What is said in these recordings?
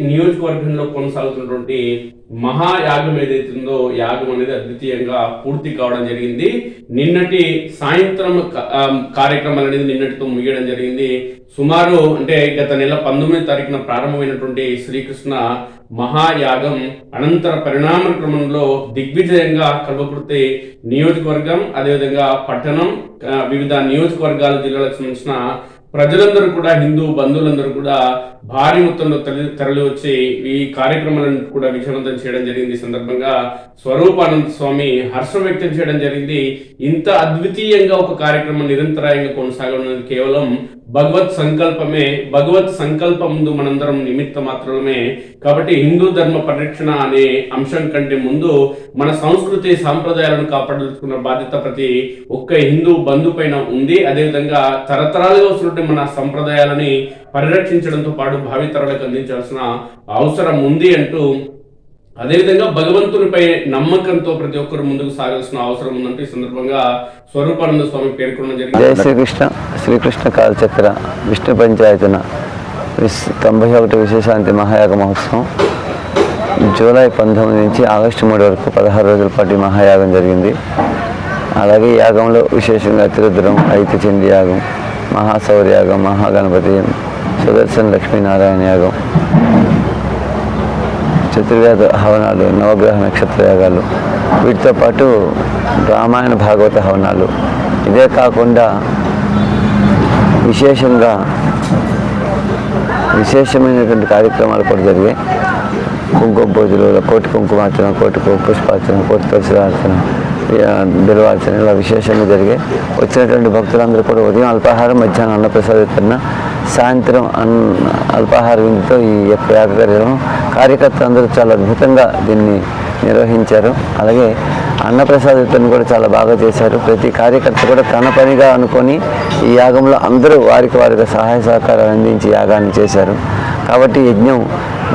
నియోజకవర్గంలో కొనసాగుతున్నటువంటి మహాయాగం ఏదైతుందో యాగం అనేది అద్వితీయంగా పూర్తి కావడం జరిగింది. నిన్నటి సాయంత్రం కార్యక్రమాలు అనేది నిన్నటితో ముగియడం జరిగింది. సుమారు అంటే గత నెల 19వ తారీఖున ప్రారంభమైనటువంటి శ్రీకృష్ణ మహాయాగం అనంతర పరిణామ క్రమంలో దిగ్విజయంగా కల్వకుర్తి నియోజకవర్గం, అదేవిధంగా పట్టణం, వివిధ నియోజకవర్గాల జిల్లాలకు సంబంధించిన ప్రజలందరూ కూడా, హిందూ బంధువులందరూ కూడా భారీ మొత్తంలో తరలి వచ్చి ఈ కార్యక్రమాలను కూడా విజయవంతం చేయడం జరిగింది. ఈ సందర్భంగా స్వరూపానంద స్వామి హర్షం వ్యక్తం చేయడం జరిగింది. ఇంత అద్వితీయంగా ఒక కార్యక్రమం నిరంతరాయంగా కొనసాగడం కేవలం భగవత్ సంకల్పమే. భగవత్ సంకల్పం ముందు మనందరం నిమిత్త మాత్రమే. కాబట్టి హిందూ ధర్మ పరిరక్షణ అనే అంశం కంటే ముందు మన సంస్కృతి సాంప్రదాయాలను కాపాడుకున్న బాధ్యత ప్రతి ఒక్క హిందూ బంధు పైన ఉంది. అదేవిధంగా తరతరాలుగా వస్తున్నటువంటి మన సంప్రదాయాలని పరిరక్షించడంతో పాటు భావితరాలకు అందించాల్సిన అవసరం ఉంది అంటూ, అదేవిధంగా భగవంతునిపై నమ్మకంతో ప్రతి ఒక్కరు ముందుకు సాగాల్సిన అవసరం ఉందంటూ ఈ సందర్భంగా స్వరూపానంద స్వామి పేర్కొనడం జరిగింది. జయ శ్రీకృష్ణ. శ్రీకృష్ణ కాలచక్ర విష్ణు పంచాయతన 91 విశేషాంతి మహాయాగ మహోత్సవం జూలై 19 నుంచి ఆగస్టు 3 వరకు 16 రోజుల పాటు మహాయాగం జరిగింది. అలాగే యాగంలో విశేషంగా తిరుద్రం, ఐతిచండి యాగం, మహాశౌర్యాగం, మహాగణపతి, సుదర్శన లక్ష్మీనారాయణ యాగం, చతుర్వేద హవనాలు, నవగ్రహ నక్షత్ర యాగాలు, వీటితో పాటు రామాయణ భాగవత హవనాలు, ఇదే కాకుండా విశేషమైనటువంటి కార్యక్రమాలు కూడా జరిగాయి. కుంకుమ పూజలు, కోటి కుంకుమార్చన, కోటి పుష్పార్చన, కోటి తులసిరార్చన, బిల్వార్చన ఇలా విశేషంగా జరిగాయి. వచ్చినటువంటి భక్తులందరూ కూడా ఉదయం అల్పాహారం, మధ్యాహ్నం అన్నప్రసాద వితరణ, సాయంత్రం అల్పాహార విందుతో ఈ యొక్క యాగ కార్యకర్తలు అందరూ చాలా అద్భుతంగా దీన్ని నిర్వహించారు. అలాగే అన్నప్రసాద వితరణ కూడా చాలా బాగా చేశారు. ప్రతి కార్యకర్త కూడా తన పనిగా అనుకొని ఈ యాగంలో అందరూ వారికి సహాయ సహకారాలు అందించి యాగాన్ని చేశారు. కాబట్టి యజ్ఞం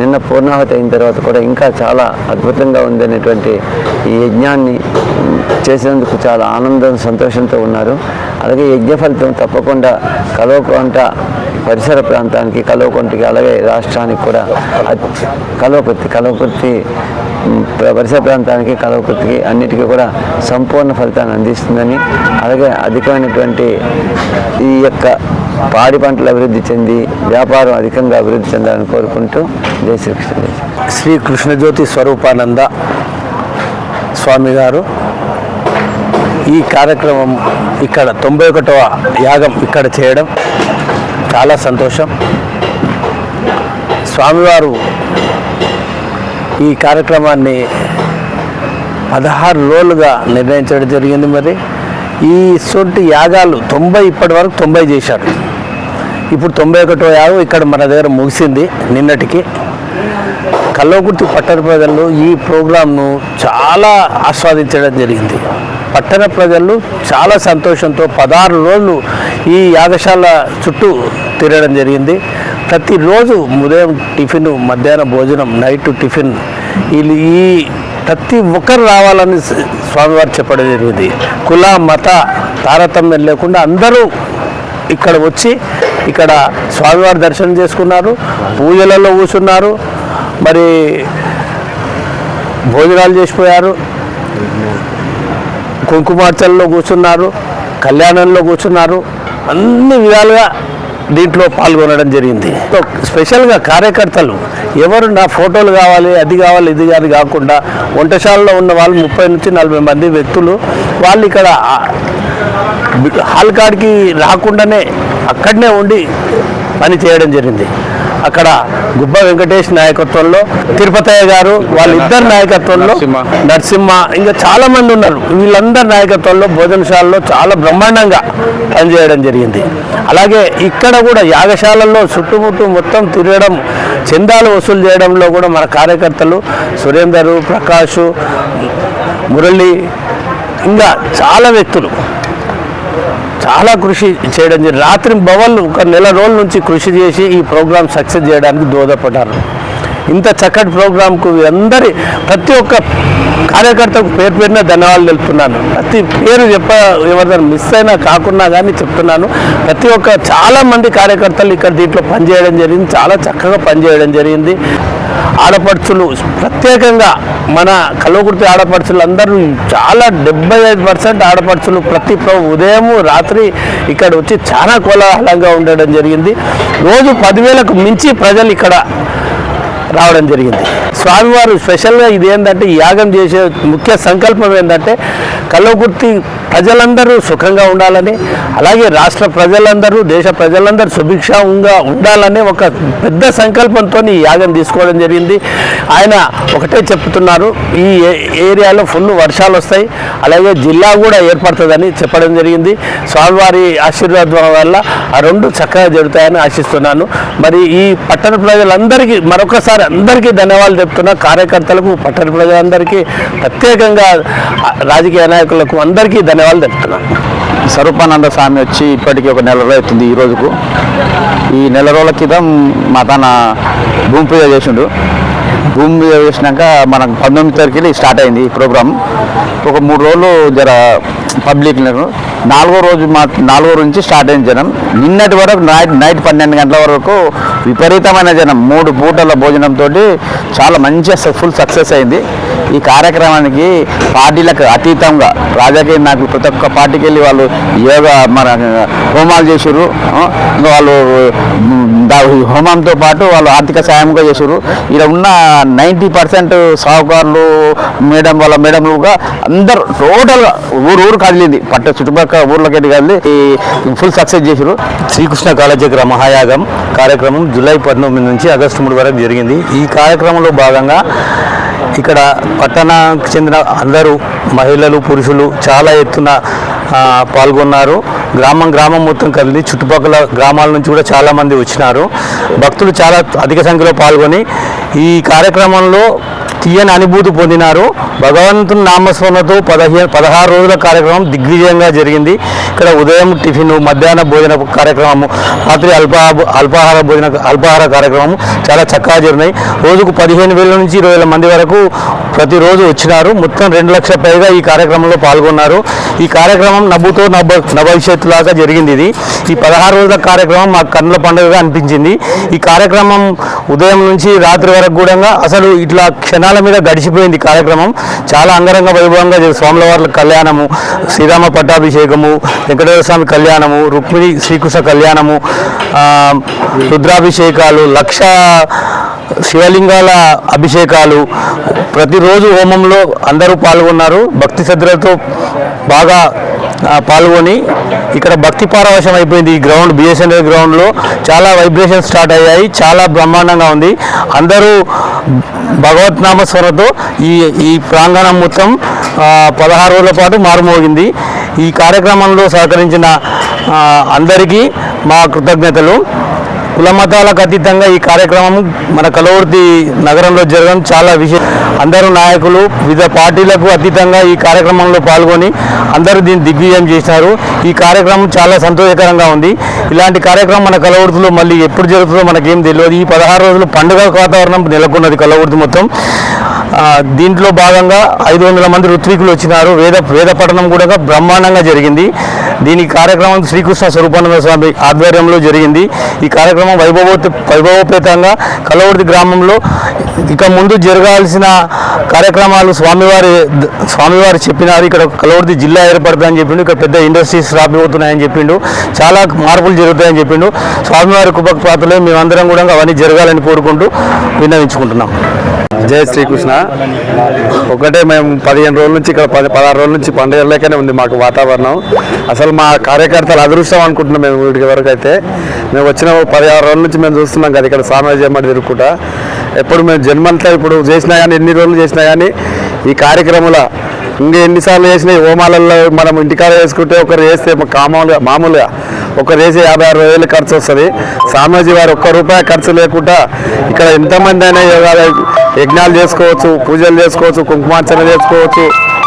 నిన్న పూర్ణాహుతి అయిన తర్వాత కూడా ఇంకా చాలా అద్భుతంగా ఉందనేటువంటి ఈ యజ్ఞాన్ని చేసినందుకు చాలా ఆనందం, సంతోషంతో ఉన్నారు. అలాగే యజ్ఞ ఫలితం తప్పకుండా కల్వకుంట పరిసర ప్రాంతానికి, కల్వకుంటకి, అలాగే రాష్ట్రానికి కూడా కల్వకుర్తి పరిసర ప్రాంతానికి, కల్వకుర్తికి అన్నిటికీ కూడా సంపూర్ణ ఫలితాన్ని అందిస్తుందని, అలాగే అధికమైనటువంటి ఈ యొక్క పాడి పంటలు అభివృద్ధి చెంది వ్యాపారం అధికంగా అభివృద్ధి చెందాలని కోరుకుంటూ జై శ్రీకృష్ణ. శ్రీ కృష్ణజ్యోతి స్వరూపానంద స్వామి గారు ఈ కార్యక్రమం ఇక్కడ 91వ యాగం ఇక్కడ చేయడం చాలా సంతోషం. స్వామివారు ఈ కార్యక్రమాన్ని 16 రోజులుగా నిర్ణయించడం జరిగింది. మరి ఈ సొంటి యాగాలు ఇప్పటి వరకు 90 చేశారు. ఇప్పుడు 91వ యాగం ఇక్కడ మన దగ్గర ముగిసింది నిన్నటికి. కల్వకుర్తి పట్టణ ప్రజలు ఈ ప్రోగ్రాంను చాలా ఆస్వాదించడం జరిగింది. పట్టణ ప్రజలు చాలా సంతోషంతో 16 రోజులు ఈ యాగశాల చుట్టూ తిరగడం జరిగింది. ప్రతిరోజు ఉదయం టిఫిన్, మధ్యాహ్నం భోజనం, నైట్ టిఫిన్, ఈ ప్రతి ఒక్కరు రావాలని స్వామివారు చెప్పడం జరిగింది. కుల మత తారతమ్యం లేకుండా అందరూ ఇక్కడ వచ్చి ఇక్కడ స్వామివారి దర్శనం చేసుకున్నారు, పూజలలో కూర్చున్నారు, మరి భోజనాలు చేసిపోయారు, కుంకుమార్చనలో కూర్చున్నారు, కళ్యాణంలో కూర్చున్నారు. అన్ని విధాలుగా దీంట్లో పాల్గొనడం జరిగింది. స్పెషల్గా కార్యకర్తలు ఎవరు నా ఫోటోలు కావాలి, అది కావాలి, ఇది కాకుండా వంటశాలలో ఉన్న వాళ్ళు 30 నుంచి 40 మంది వ్యక్తులు వాళ్ళు ఇక్కడ హాల్ కాడికి రాకుండానే అక్కడనే ఉండి పని చేయడం జరిగింది. అక్కడ గుబ్బ వెంకటేష్ నాయకత్వంలో, తిరుపతయ్య గారు వాళ్ళిద్దరు నాయకత్వంలో, నరసింహ, ఇంకా చాలా మంది ఉన్నారు. వీళ్ళందరి నాయకత్వంలో భోజనశాలలో చాలా బ్రహ్మాండంగా పనిచేయడం జరిగింది. అలాగే ఇక్కడ కూడా యాగశాలల్లో చుట్టుముట్టు మొత్తం తిరగడం, చందాలు వసూలు చేయడంలో కూడా మన కార్యకర్తలు సురేందరు, ప్రకాష్, మురళి, ఇంకా చాలా వ్యక్తులు చాలా కృషి చేయడం జరిగింది. రాత్రి బవళ్ళు 1 నెల రోజుల నుంచి కృషి చేసి ఈ ప్రోగ్రాం సక్సెస్ చేయడానికి దోహదపడ్డారు. ఇంత చక్కటి ప్రోగ్రాంకు ప్రతి ఒక్క కార్యకర్తకు పేరు పేరున ధన్యవాదాలు తెలుపుతున్నాను. ప్రతి పేరు ఎవరిదైనా మిస్ అయినా కాకుండా కానీ చెప్తున్నాను. ప్రతి ఒక్క చాలామంది కార్యకర్తలు ఇక్కడ దీంట్లో పనిచేయడం జరిగింది, చాలా చక్కగా పనిచేయడం జరిగింది. ఆడపడుచులు ప్రత్యేకంగా మన కల్వకుర్తి ఆడపడుచులు అందరూ చాలా 75% ఆడపడుచులు ప్రతి ఉదయం రాత్రి ఇక్కడ వచ్చి చాలా కోలాహలంగా ఉండడం జరిగింది. రోజు 10,000కు మించి ప్రజలు ఇక్కడ రావడం జరిగింది. స్వామివారు స్పెషల్గా ఇది ఏంటంటే యాగం చేసే ముఖ్య సంకల్పం ఏంటంటే కల్వకుర్తి ప్రజలందరూ సుఖంగా ఉండాలని, అలాగే రాష్ట్ర ప్రజలందరూ దేశ ప్రజలందరూ సుభిక్షంగా ఉండాలని ఒక పెద్ద సంకల్పంతో ఈ యాగం తీసుకోవడం జరిగింది. ఆయన ఒకటే చెప్తున్నారు, ఈ ఏరియాలో ఫుల్ వర్షాలు వస్తాయి, అలాగే జిల్లా కూడా ఏర్పడుతుందని చెప్పడం జరిగింది. స్వామివారి ఆశీర్వాదం వల్ల ఆ రెండు చక్కగా జరుగుతాయని ఆశిస్తున్నాను. మరి ఈ పట్టణ ప్రజలందరికీ మరొకసారి అందరికీ ధన్యవాదాలు చెప్తున్నా. కార్యకర్తలకు, పట్టణ ప్రజలందరికీ, ప్రత్యేకంగా రాజకీయ నాయకులకు అందరికీ ధన్యవాదాలు చెప్తున్నాను. స్వరూపానంద స్వామి వచ్చి ఇప్పటికీ ఒక నెల రోజులు అవుతుంది. ఈ రోజుకు ఈ నెల రోజుల క్రితం మా తన భూమి పూజ చేసిండు. భూమి పూజ చేసినాక మనకు 19 తారీఖుకి స్టార్ట్ అయింది ఈ ప్రోగ్రామ్. ఒక 3 రోజులు జర పబ్లిక్ 4వ రోజు నుంచి స్టార్ట్ అయిన జనం నిన్నటి వరకు నైట్ 12 గంటల వరకు విపరీతమైన జనం 3 పూటల భోజనంతో చాలా మంచిగా ఫుల్ సక్సెస్ అయింది. ఈ కార్యక్రమానికి పార్టీలకు అతీతంగా రాజకీయ నాయకులు ప్రతి ఒక్క పార్టీకి వెళ్ళి వాళ్ళు యోగా మన హోమాలు చేసారు. ఇంకా వాళ్ళు హోమంతో పాటు వాళ్ళు ఆర్థిక సాయంగా చేసారు. ఇలా ఉన్న 90% సాహుకారులు వాళ్ళ మేడంలుగా అందరూ టోటల్గా ఊరు కదిలింది. చుట్టుపక్కల ఊర్లకి కదిలి ఫుల్ సక్సెస్ చేసారు. శ్రీకృష్ణ కాలచక్ర మహాయాగం కార్యక్రమం జూలై 19 నుంచి ఆగస్టు 3 వరకు జరిగింది. ఈ కార్యక్రమంలో భాగంగా ఇక్కడ పట్టణానికి చెందిన అందరూ మహిళలు, పురుషులు చాలా ఎత్తున పాల్గొన్నారు. గ్రామం మొత్తం కదిలి చుట్టుపక్కల గ్రామాల నుంచి కూడా చాలామంది వచ్చినారు. భక్తులు చాలా అధిక సంఖ్యలో పాల్గొని ఈ కార్యక్రమంలో తీయని అనుభూతి పొందినారు. భగవంతుని నామస్మరణతో 16 రోజుల కార్యక్రమం దిగ్విజయంగా జరిగింది. ఇక్కడ ఉదయం టిఫిన్, మధ్యాహ్న భోజన కార్యక్రమము, రాత్రి అల్పాహార కార్యక్రమం చాలా చక్కగా జరిగినాయి. రోజుకు 15,000 నుంచి 20,000 మంది వరకు ప్రతిరోజు వచ్చినారు. మొత్తం 2 లక్షల పైగా ఈ కార్యక్రమంలో పాల్గొన్నారు. ఈ కార్యక్రమం నవ్వుతో నభవిష్యత్తులాగా జరిగింది. ఈ 16 రోజుల కార్యక్రమం మాకు కన్నుల పండుగగా అనిపించింది. ఈ కార్యక్రమం ఉదయం నుంచి రాత్రి వరకు కూడా అసలు ఇట్లా క్షణాల మీద గడిచిపోయింది. కార్యక్రమం చాలా అంగరంగ వైభవంగా స్వాముల వారి కళ్యాణము, శ్రీరామ పట్టాభిషేకము, వెంకటేశ్వర స్వామి కళ్యాణము, రుక్మిణి శ్రీకృష్ణ కళ్యాణము, రుద్రాభిషేకాలు, 1,00,000 శివలింగాల అభిషేకాలు, ప్రతిరోజు హోమంలో అందరూ పాల్గొన్నారు. భక్తి శ్రద్ధలతో బాగా పాల్గొని ఇక్కడ భక్తి పారవశం అయిపోయింది. ఈ గ్రౌండ్ బిఎస్ఎన్ఎల్ గ్రౌండ్లో చాలా వైబ్రేషన్ స్టార్ట్ అయ్యాయి. చాలా బ్రహ్మాండంగా ఉంది. అందరూ భగవత్ నామస్మరణతో ఈ ప్రాంగణం మొత్తం 16 రోజుల పాటు మారుమోగింది. ఈ కార్యక్రమంలో సహకరించిన అందరికీ మా కృతజ్ఞతలు. కుల మతాలకు అతీతంగా ఈ కార్యక్రమం మన కల్వకుర్తి నగరంలో జరగడం చాలా అందరూ నాయకులు వివిధ పార్టీలకు అతీతంగా ఈ కార్యక్రమంలో పాల్గొని అందరూ దీన్ని దిగ్విజయం చేశారు. ఈ కార్యక్రమం చాలా సంతోషకరంగా ఉంది. ఇలాంటి కార్యక్రమం మన కల్వకుర్తిలో మళ్ళీ ఎప్పుడు జరుగుతుందో మనకేం తెలియదు. ఈ 16 రోజులు పండుగ వాతావరణం నెలకొన్నది కల్వకుర్తి మొత్తం. దీంట్లో భాగంగా 500 మంది ఋత్వికులు వచ్చినారు. వేద పఠనం కూడా బ్రహ్మాండంగా జరిగింది. దీని కార్యక్రమం శ్రీకృష్ణ స్వరూపానంద స్వామి ఆధ్వర్యంలో జరిగింది. ఈ కార్యక్రమం వైభవోపేతంగా కల్వకుర్తి గ్రామంలో ఇక ముందు జరగాల్సిన కార్యక్రమాలు స్వామివారు చెప్పినారు. ఇక్కడ కల్వకుర్తి జిల్లా ఏర్పడుతుందని చెప్పిండు. ఇక్కడ పెద్ద ఇండస్ట్రీస్ రాబోతున్నాయని చెప్పిండు. చాలా మార్పులు జరుగుతాయని చెప్పిండు. స్వామివారి కృపకు పాత్రలే మేమందరం కూడా అవన్నీ జరగాలని కోరుకుంటూ విన్నవించుకుంటున్నాం. జై శ్రీకృష్ణ. ఒకటే మేము 15 రోజుల నుంచి ఇక్కడ 16 రోజుల నుంచి పండుగ లేకనే ఉంది మాకు వాతావరణం. అసలు మా కార్యకర్తలు అదృష్టం అనుకుంటున్నాం. మేము వీటికి వరకు అయితే మేము వచ్చిన 16 రోజుల నుంచి మేము చూస్తున్నాం కదా ఇక్కడ సామాజిక చేయమని తిరుగుకుంటా. ఎప్పుడు మేము జన్మంతా ఇప్పుడు చేసినా కానీ ఎన్ని రోజులు చేసినా కానీ ఈ కార్యక్రమంలో ఇంకా ఎన్నిసార్లు చేసినా హోమాలలో మనం ఇంటికాడ వేసుకుంటే ఒకరు వేస్తే మామూలుగా ఒకరు వేసి 50-60 వేలు ఖర్చు వస్తుంది. స్వామీజీ వారు ₹1 ఖర్చు లేకుండా ఇక్కడ ఎంతమంది అయినా యజ్ఞాలు చేసుకోవచ్చు, పూజలు చేసుకోవచ్చు, కుంకుమార్చన చేసుకోవచ్చు.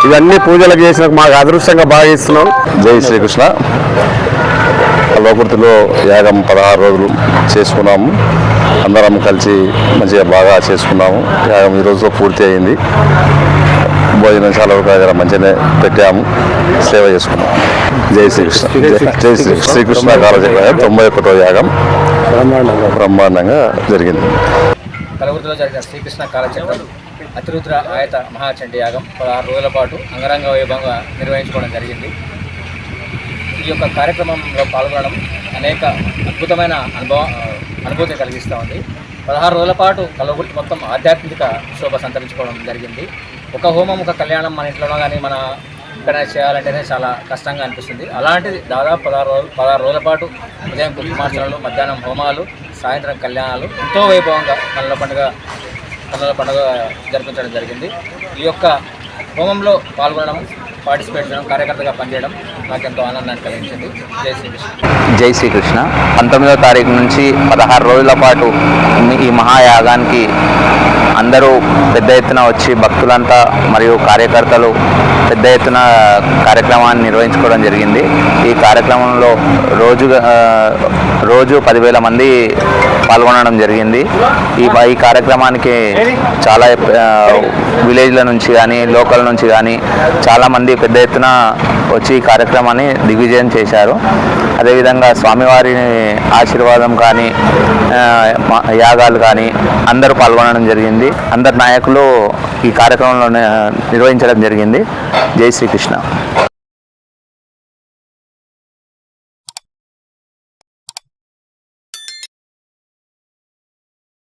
ఇవన్నీ పూజలకు చేసిన మాకు అదృష్టంగా భావిస్తున్నాం. జై శ్రీకృష్ణ. కల్వకుర్తిలో యాగం 16 రోజులు చేసుకున్నాము. అందరం కలిసి మంచిగా బాగా చేసుకున్నాము. యాగం ఈ రోజుతో పూర్తి అయింది. భోజనశాల దగ్గర మంచిగానే పెట్టాము, సేవ చేసుకున్నాం. జై శ్రీకృష్ణ. జై శ్రీకృష్ణ కాలచక్ర 91వ యాగం బ్రహ్మాండంగా జరిగింది. కలవృతిలో జరిగిన శ్రీకృష్ణ కాలచక్రం అతిరుద్ర ఆయత మహాచండీ యాగం 16 రోజుల పాటు అంగరంగ వైభవంగా నిర్వహించుకోవడం జరిగింది. ఈ యొక్క కార్యక్రమంలో పాల్గొనడం అనేక అద్భుతమైన అనుభూతి కలిగిస్తూ ఉంది. 16 రోజుల పాటు కలవృతి మొత్తం ఆధ్యాత్మిక శోభ సంతరించుకోవడం జరిగింది. ఒక హోమం, ఒక కళ్యాణం మన ఇంట్లోనో కానీ మన ఇక్కడ చేయాలంటేనే చాలా కష్టంగా అనిపిస్తుంది. అలాంటిది దాదాపు 16 రోజుల పాటు ఉదయం కుంకుమార్చనలు, మధ్యాహ్నం హోమాలు, సాయంత్రం కళ్యాణాలు ఎంతో వైభవంగా కన్నుల పండుగ జరిపించడం జరిగింది. ఈ యొక్క హోమంలో పాల్గొనడం, పార్టిసిపేట్ చేయడం, కార్యకర్తగా పనిచేయడం నాకు ఎంతో ఆనందాన్ని కలిగించింది. జై శ్రీకృష్ణ. జై శ్రీకృష్ణ. 19వ తారీఖు నుంచి 16 రోజుల పాటు ఈ మహాయాగానికి అందరూ పెద్ద ఎత్తున వచ్చి భక్తులంతా మరియు కార్యకర్తలు పెద్ద ఎత్తున కార్యక్రమాన్ని నిర్వహించుకోవడం జరిగింది. ఈ కార్యక్రమంలో రోజు 10,000 మంది పాల్గొనడం జరిగింది. ఈ కార్యక్రమానికి చాలా విలేజ్ల నుంచి కానీ లోకల్ నుంచి కానీ చాలామంది పెద్ద ఎత్తున వచ్చి ఈ కార్యక్రమాన్ని దిగ్విజయం చేశారు. అదేవిధంగా స్వామివారి ఆశీర్వాదం కానీ యాగాలు కానీ అందరూ పాల్గొనడం జరిగింది. అందరు నాయకులు ఈ కార్యక్రమంలో నిర్వహించడం జరిగింది. జై శ్రీకృష్ణ.